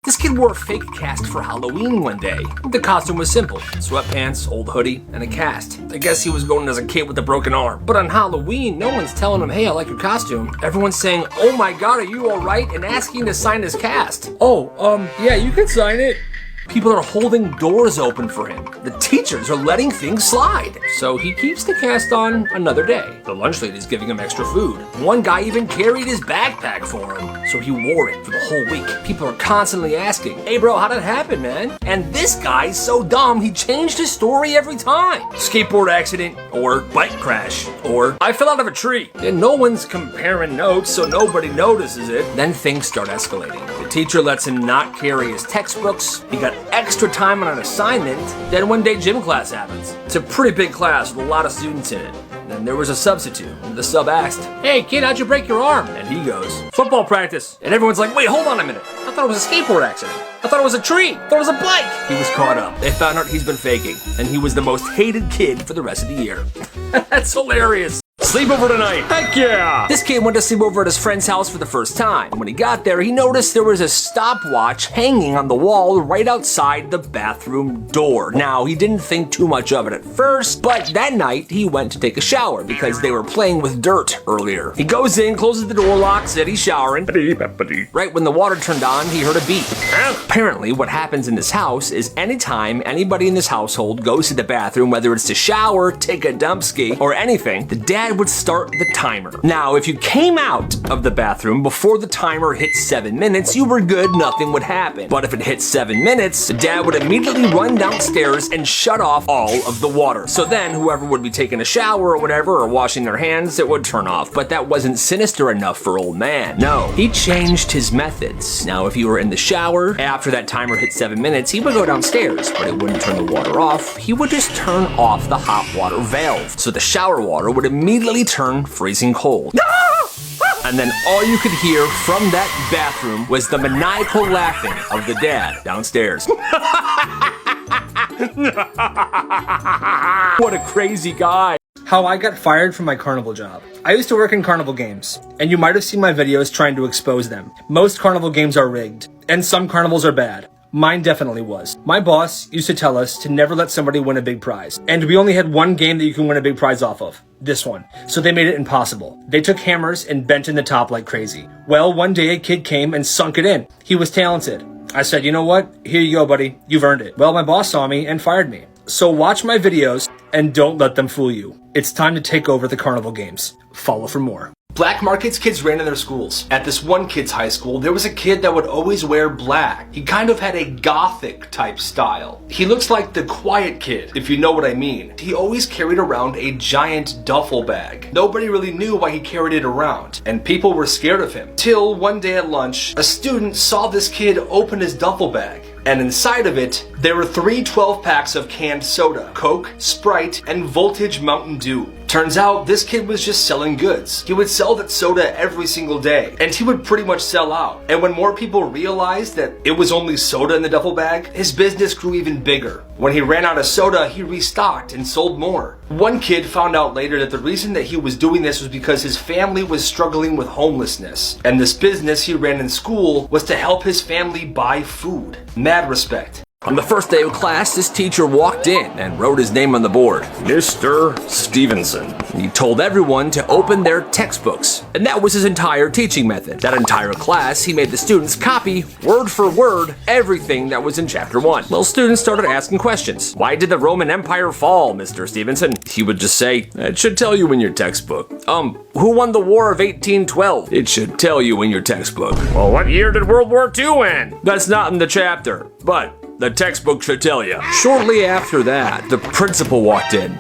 This kid wore a fake cast for Halloween one day. The costume was simple: sweatpants, old hoodie, and a cast. I guess he was going as a kid with a broken arm. But on Halloween, no one's telling him, hey, I like your costume. Everyone's saying, oh my god, are you alright? And asking to sign his cast. Yeah, you can sign it. People are holding doors open for him. The teachers are letting things slide. So he keeps the cast on another day. The lunch lady's giving him extra food. One guy even carried his backpack for him. So he wore it for the whole week. People are constantly asking, hey bro, how'd it happen, man? And this guy's so dumb, he changed his story every time. Skateboard accident, or bike crash, or I fell out of a tree. And no one's comparing notes, so nobody notices it. Then things start escalating. The teacher lets him not carry his textbooks. He got extra time on an assignment. Then one day gym class happens. It's a pretty big class with a lot of students in it. Then there was a substitute. The sub asked, hey kid, how'd you break your arm? And he goes, football practice. And everyone's like, wait, hold on a minute. I thought it was a skateboard accident. I thought it was a tree. I thought it was a bike. He was caught up. They found out he's been faking. And he was the most hated kid for the rest of the year. That's hilarious. Sleepover tonight. Heck yeah! This kid went to sleep over at his friend's house for the first time. When he got there, he noticed there was a stopwatch hanging on the wall right outside the bathroom door. Now, he didn't think too much of it at first, but that night, he went to take a shower because they were playing with dirt earlier. He goes in, closes the door, locks it, he's showering. Right when the water turned on, he heard a beep. Apparently, what happens in this house is anytime anybody in this household goes to the bathroom, whether it's to shower, take a dump ski, or anything, the dad would start the timer. Now, if you came out of the bathroom before the timer hit 7 minutes, you were good, nothing would happen. But if it hit 7 minutes, the dad would immediately run downstairs and shut off all of the water. So then whoever would be taking a shower or whatever, or washing their hands, it would turn off. But that wasn't sinister enough for old man. No, he changed his methods. Now, if you were in the shower, after that timer hit 7 minutes, he would go downstairs, but it wouldn't turn the water off. He would just turn off the hot water valve. So the shower water would immediately turn freezing cold. And then all you could hear from that bathroom was the maniacal laughing of the dad downstairs. What a crazy guy. How I got fired from my carnival job. I used to work in carnival games, and you might have seen my videos trying to expose them. Most carnival games are rigged, and some carnivals are bad. Mine definitely was. My boss used to tell us to never let somebody win a big prize. And we only had one game that you can win a big prize off of. This one. So they made it impossible. They took hammers and bent in the top like crazy. Well, one day a kid came and sunk it in. He was talented. I said, you know what? Here you go, buddy. You've earned it. Well, my boss saw me and fired me. So watch my videos and don't let them fool you. It's time to take over the carnival games. Follow for more. Black markets kids ran in their schools. At this one kid's high school, there was a kid that would always wear black. He kind of had a gothic type style. He looks like the quiet kid, if you know what I mean. He always carried around a giant duffel bag. Nobody really knew why he carried it around, and people were scared of him. Till one day at lunch, a student saw this kid open his duffel bag. And inside of it, there were 3 12-packs of canned soda, Coke, Sprite, and Voltage Mountain Dew. Turns out, this kid was just selling goods. He would sell that soda every single day, and he would pretty much sell out. And when more people realized that it was only soda in the duffel bag, his business grew even bigger. When he ran out of soda, he restocked and sold more. One kid found out later that the reason that he was doing this was because his family was struggling with homelessness. And this business he ran in school was to help his family buy food. Mad respect. On the first day of class, this teacher walked in and wrote his name on the board. Mr. Stevenson. He told everyone to open their textbooks. And that was his entire teaching method. That entire class, he made the students copy, word for word, everything that was in chapter 1. Well, students started asking questions. Why did the Roman Empire fall, Mr. Stevenson? He would just say, it should tell you in your textbook. Who won the War of 1812? It should tell you in your textbook. Well, what year did World War II end? That's not in the chapter, but the textbook should tell you. Shortly after that, the principal walked in.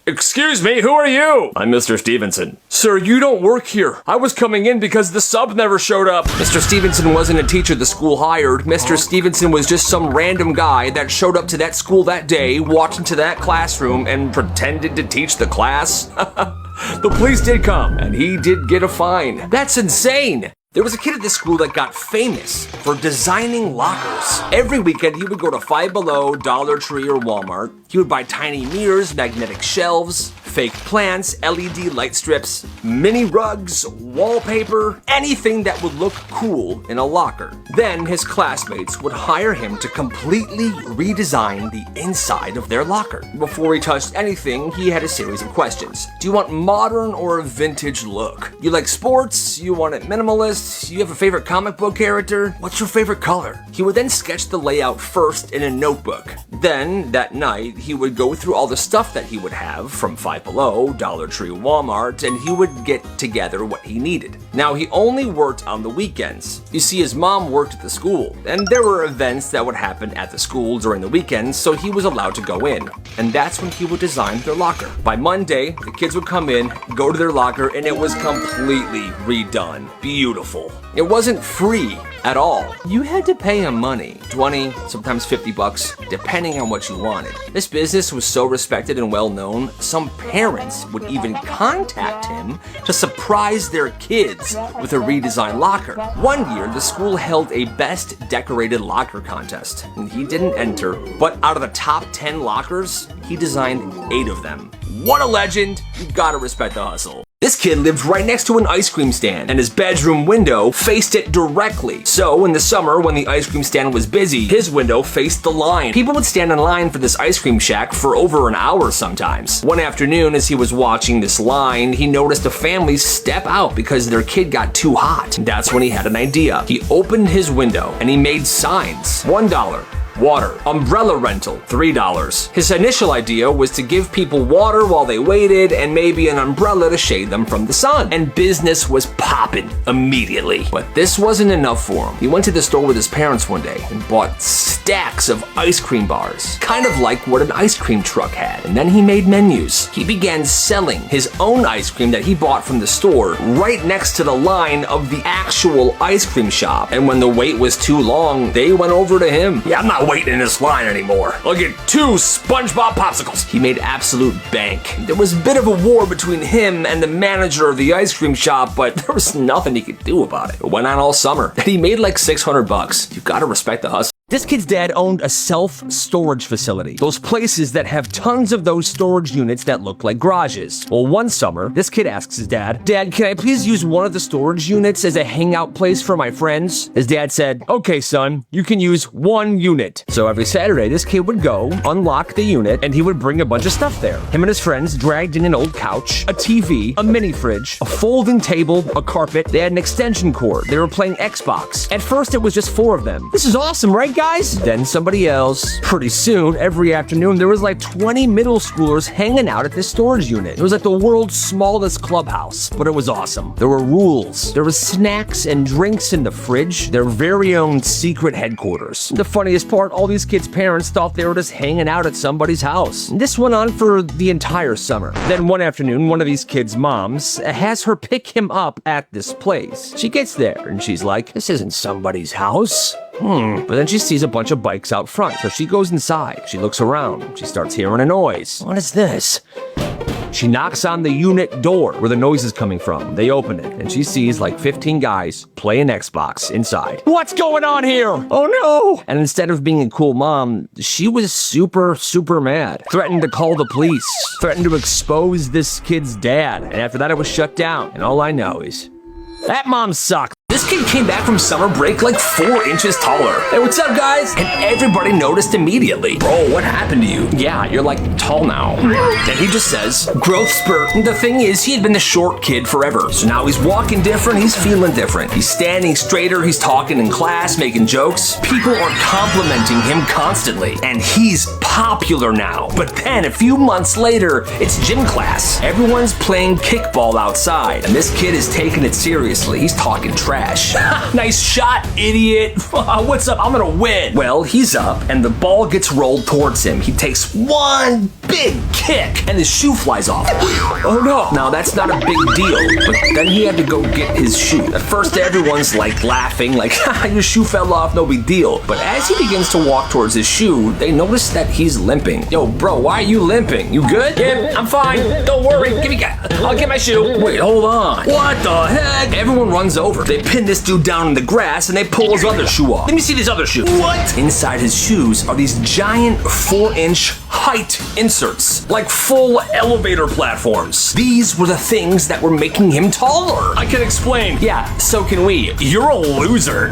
Excuse me, who are you? I'm Mr. Stevenson. Sir, you don't work here. I was coming in because the sub never showed up. Mr. Stevenson wasn't a teacher the school hired. Mr. Stevenson was just some random guy that showed up to that school that day, walked into that classroom, and pretended to teach the class. The police did come, and he did get a fine. That's insane. There was a kid at this school that got famous for designing lockers. Every weekend, he would go to Five Below, Dollar Tree, or Walmart. He would buy tiny mirrors, magnetic shelves, fake plants, LED light strips, mini rugs, wallpaper, anything that would look cool in a locker. Then his classmates would hire him to completely redesign the inside of their locker. Before he touched anything, he had a series of questions. Do you want modern or a vintage look? You like sports? You want it minimalist? You have a favorite comic book character? What's your favorite color? He would then sketch the layout first in a notebook. Then, that night, he would go through all the stuff that he would have from Five Below, Dollar Tree, Walmart, and he would get together what he needed. Now, he only worked on the weekends. You see, his mom worked at the school, and there were events that would happen at the school during the weekends, so he was allowed to go in. And that's when he would design their locker. By Monday, the kids would come in, go to their locker, and it was completely redone. Beautiful. It wasn't free at all. You had to pay him money, 20, sometimes 50 bucks, depending on what you wanted. This business was so respected and well known, some parents would even contact him to surprise their kids with a redesigned locker. One year, the school held a best decorated locker contest, and he didn't enter, but out of the top 10 lockers, he designed 8 of them. What a legend! You gotta respect the hustle. This kid lived right next to an ice cream stand, and his bedroom window faced it directly. So, in the summer, when the ice cream stand was busy, his window faced the line. People would stand in line for this ice cream shack for over an hour sometimes. One afternoon, as he was watching this line, he noticed a family step out because their kid got too hot. That's when he had an idea. He opened his window, and he made signs. $1. Water. Umbrella rental, $3. His initial idea was to give people water while they waited and maybe an umbrella to shade them from the sun. And business was popping immediately. But this wasn't enough for him. He went to the store with his parents one day and bought stacks of ice cream bars, kind of like what an ice cream truck had. And then he made menus. He began selling his own ice cream that he bought from the store right next to the line of the actual ice cream shop. And when the wait was too long, they went over to him. Yeah, I'm not waiting in this line anymore. I'll get 2 SpongeBob popsicles. He made absolute bank. There was a bit of a war between him and the manager of the ice cream shop, but there was nothing he could do about it. It went on all summer, and he made like 600 bucks. You gotta respect the hustle. This kid's dad owned a self-storage facility. Those places that have tons of those storage units that look like garages. Well, one summer, this kid asks his dad, "Dad, can I please use one of the storage units as a hangout place for my friends?" His dad said, "Okay, son, you can use 1 unit." So every Saturday, this kid would go, unlock the unit, and he would bring a bunch of stuff there. Him and his friends dragged in an old couch, a TV, a mini fridge, a folding table, a carpet. They had an extension cord. They were playing Xbox. At first, it was just 4 of them. This is awesome, right, guys? Then somebody else. Pretty soon, every afternoon, there was like 20 middle schoolers hanging out at this storage unit. It was like the world's smallest clubhouse, but it was awesome. There were rules. There was snacks and drinks in the fridge, their very own secret headquarters. The funniest part, all these kids' parents thought they were just hanging out at somebody's house. And this went on for the entire summer. Then one afternoon, one of these kids' moms has her pick him up at this place. She gets there and she's like, "This isn't somebody's house." But then she sees a bunch of bikes out front, so she goes inside. She looks around. She starts hearing a noise. What is this? She knocks on the unit door where the noise is coming from. They open it, and she sees like 15 guys playing Xbox inside. What's going on here? Oh no! And instead of being a cool mom, she was super mad. Threatened to call the police. Threatened to expose this kid's dad. And after that, it was shut down. And all I know is, that mom sucks. This kid came back from summer break like 4 inches taller. Hey, what's up, guys? And everybody noticed immediately. Bro, what happened to you? Yeah, you're like tall now. And he just says, growth spurt. And the thing is, he had been the short kid forever. So now he's walking different, he's feeling different. He's standing straighter, he's talking in class, making jokes. People are complimenting him constantly. And he's popular now. But then a few months later, it's gym class. Everyone's playing kickball outside. And this kid is taking it seriously. He's talking trash. Nice shot, idiot. What's up? I'm gonna win. Well, he's up, and the ball gets rolled towards him. He takes one big kick, and his shoe flies off. Oh no. Now, that's not a big deal, but then he had to go get his shoe. At first, everyone's like laughing, like, your shoe fell off, no big deal. But as he begins to walk towards his shoe, they notice that he's limping. Yo, bro, why are you limping? You good? Yeah, I'm fine. Don't worry. I'll get my shoe. Wait, hold on. What the heck? Everyone runs over. They pin this dude down in the grass and they pull his other shoe off. Let me see this other shoe. What? Inside his shoes are these giant 4-inch height inserts, like full elevator platforms. These were the things that were making him taller. I can explain. Yeah, so can we. You're a loser.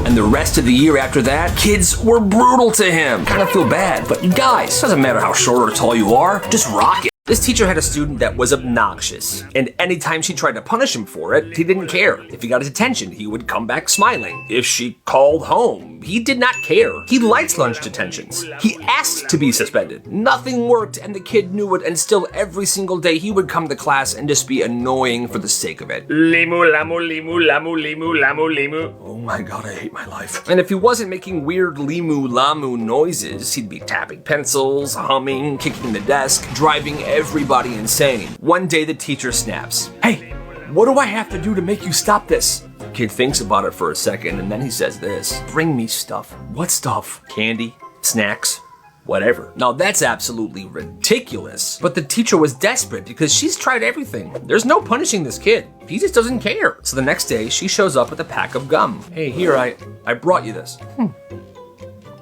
And the rest of the year after that, kids were brutal to him. Kind of feel bad, but you guys, doesn't matter how short or tall you are, just rock it. This teacher had a student that was obnoxious, and anytime she tried to punish him for it, he didn't care. If he got his attention, he would come back smiling. If she called home, he did not care. He liked lunch detentions. He asked to be suspended. Nothing worked, and the kid knew it, and still every single day he would come to class and just be annoying for the sake of it. Limu, lamu, limu, lamu, limu, lamu, limu. Oh my god, I hate my life. And if he wasn't making weird limu, lamu noises, he'd be tapping pencils, humming, kicking the desk, driving everybody insane. One day the teacher snaps. Hey, what do I have to do to make you stop this? The kid thinks about it for a second and then he says this. Bring me stuff. What stuff? Candy, snacks, whatever. Now that's absolutely ridiculous, but the teacher was desperate because she's tried everything. There's no punishing this kid. He just doesn't care. So the next day she shows up with a pack of gum. Hey, here, I brought you this.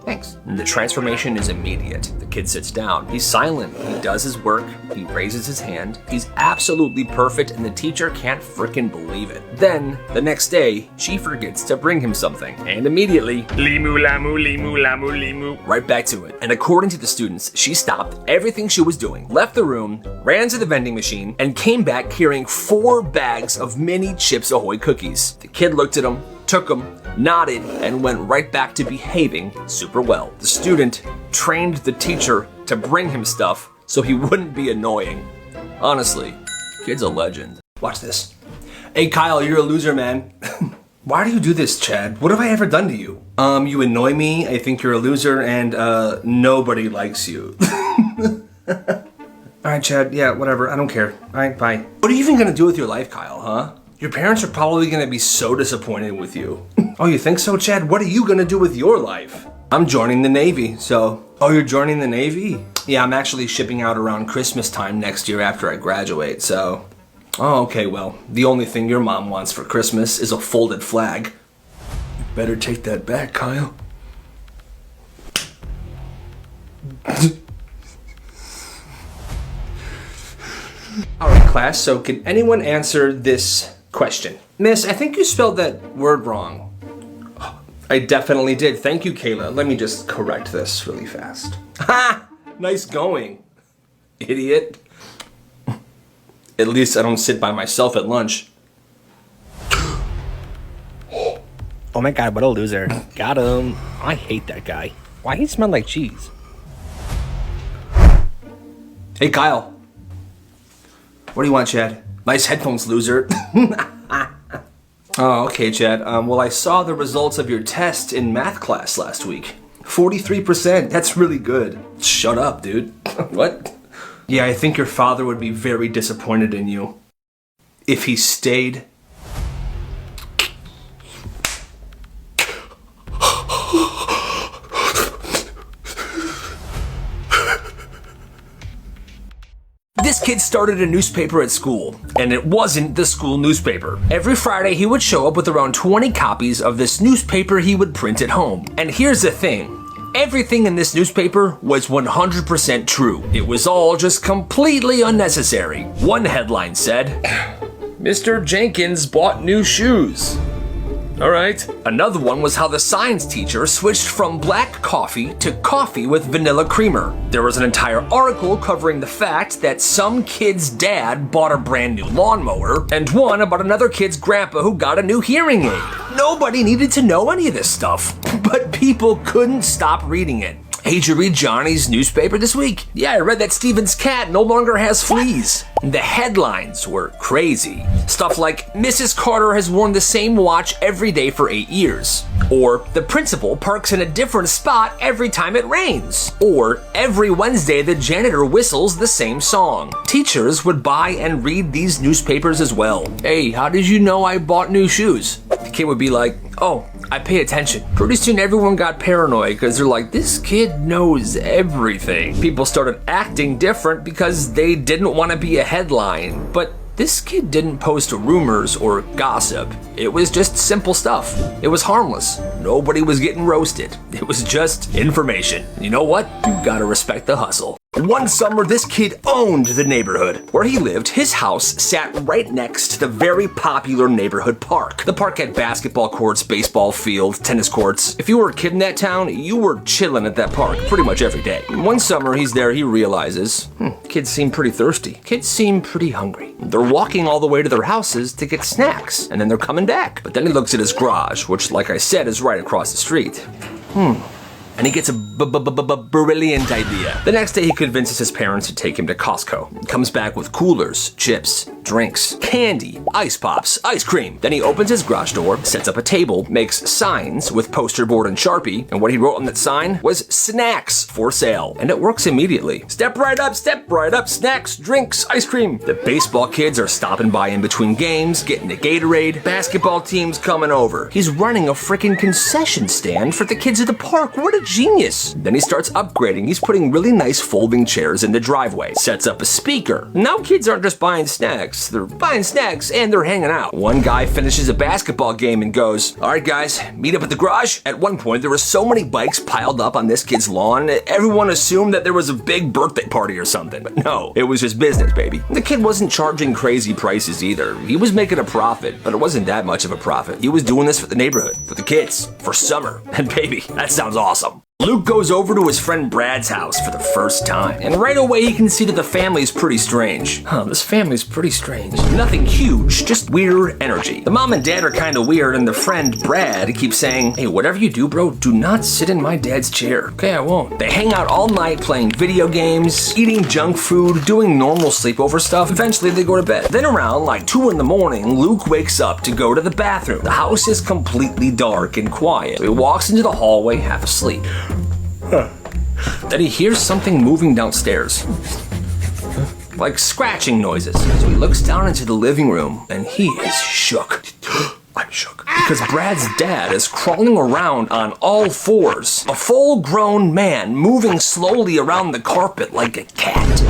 Thanks. And the transformation is immediate. The kid sits down. He's silent. He does his work. He raises his hand. He's absolutely perfect, and the teacher can't frickin' believe it. Then, the next day, she forgets to bring him something. And immediately, limu, lamu, limu, lamu, limu. Right back to it. And according to the students, she stopped everything she was doing, left the room, ran to the vending machine, and came back carrying 4 bags of mini Chips Ahoy cookies. The kid looked at him, took them, nodded, and went right back to behaving super well. The student trained the teacher to bring him stuff so he wouldn't be annoying. Honestly, kid's a legend. Watch this. Hey Kyle, you're a loser, man. Why do you do this, Chad? What have I ever done to you? You annoy me, I think you're a loser, and nobody likes you. Alright, Chad, yeah, whatever, I don't care. Alright, bye. What are you even gonna do with your life, Kyle, huh? Your parents are probably gonna be so disappointed with you. Oh, you think so, Chad? What are you gonna do with your life? I'm joining the Navy, so... Oh, you're joining the Navy? Yeah, I'm actually shipping out around Christmas time next year after I graduate, so... Oh, okay, well, the only thing your mom wants for Christmas is a folded flag. You better take that back, Kyle. Alright, class, so can anyone answer this question? Miss, I think you spelled that word wrong. I definitely did. Thank you, Kayla. Let me just correct this really fast. Ha! Nice going, idiot. At least I don't sit by myself at lunch. Oh my god, what a loser. Got him. I hate that guy. Why he smell like cheese? Hey, Kyle. What do you want, Chad? Nice headphones, loser. Oh, okay, Chad. Well, I saw the results of your test in math class last week. 43%. That's really good. Shut up, dude. What? Yeah, I think your father would be very disappointed in you if he stayed. This kid started a newspaper at school, and it wasn't the school newspaper. Every Friday, he would show up with around 20 copies of this newspaper he would print at home. And here's the thing. Everything in this newspaper was 100% true. It was all just completely unnecessary. One headline said, Mr. Jenkins bought new shoes. All right. Another one was how the science teacher switched from black coffee to coffee with vanilla creamer. There was an entire article covering the fact that some kid's dad bought a brand new lawnmower, and one about another kid's grandpa who got a new hearing aid. Nobody needed to know any of this stuff, but people couldn't stop reading it. Hey, did you read Johnny's newspaper this week? Yeah, I read that Steven's cat no longer has fleas. The headlines were crazy. Stuff like, Mrs. Carter has worn the same watch every day for 8 years. Or, the principal parks in a different spot every time it rains. Or, every Wednesday the janitor whistles the same song. Teachers would buy and read these newspapers as well. Hey, how did you know I bought new shoes? The kid would be like, oh, I pay attention. Pretty soon everyone got paranoid because they're like, this kid knows everything. People started acting different because they didn't want to be a headline. But This kid didn't post rumors or gossip. It was just simple stuff. It was harmless. Nobody was getting roasted. It was just information. You know what? You gotta respect the hustle. One summer, this kid owned the neighborhood. Where he lived, his house sat right next to the very popular neighborhood park. The park had basketball courts, baseball field, tennis courts. If you were a kid in that town, you were chilling at that park pretty much every day. One summer, he's there, he realizes, kids seem pretty thirsty. Kids seem pretty hungry. They're walking all the way to their houses to get snacks, and then they're coming back. But then he looks at his garage, which, like I said, is right across the street. And he gets a brilliant idea. The next day, he convinces his parents to take him to Costco. He comes back with coolers, chips, drinks, candy, ice pops, ice cream. Then he opens his garage door, sets up a table, makes signs with poster board and Sharpie, and what he wrote on that sign was snacks for sale. And it works immediately. Step right up, snacks, drinks, ice cream. The baseball kids are stopping by in between games, getting a Gatorade. Basketball team's coming over. He's running a freaking concession stand for the kids at the park. What a genius. Then he starts upgrading. He's putting really nice folding chairs in the driveway. Sets up a speaker. Now kids aren't just buying snacks. They're buying snacks and they're hanging out. One guy finishes a basketball game and goes, all right guys, meet up at the garage. At one point, there were so many bikes piled up on this kid's lawn, everyone assumed that there was a big birthday party or something. But no, it was just business, baby. The kid wasn't charging crazy prices either. He was making a profit, but it wasn't that much of a profit. He was doing this for the neighborhood, for the kids, for summer. And baby, that sounds awesome. Luke goes over to his friend Brad's house for the first time, and right away he can see that the family's pretty strange. This family's pretty strange. Nothing huge, just weird energy. The mom and dad are kind of weird, and the friend Brad keeps saying, hey, whatever you do, bro, do not sit in my dad's chair. Okay, I won't. They hang out all night playing video games, eating junk food, doing normal sleepover stuff. Eventually they go to bed. Then around like 2 in the morning, Luke wakes up to go to the bathroom. The house is completely dark and quiet. So he walks into the hallway half asleep. Then he hears something moving downstairs, like scratching noises. So he looks down into the living room and he is shook. I'm shook because Brad's dad is crawling around on all fours, a full-grown man moving slowly around the carpet like a cat.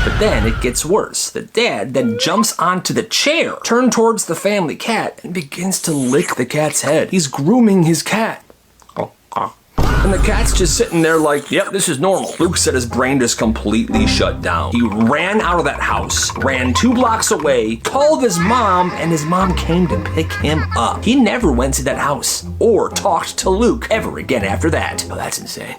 But then it gets worse. The dad then jumps onto the chair, turned towards the family cat, and begins to lick the cat's head. He's grooming his cat. And the cat's just sitting there like, yep, this is normal. Luke said his brain just completely shut down. He ran out of that house, ran 2 blocks away, called his mom, and his mom came to pick him up. He never went to that house or talked to Luke ever again after that. Oh, that's insane.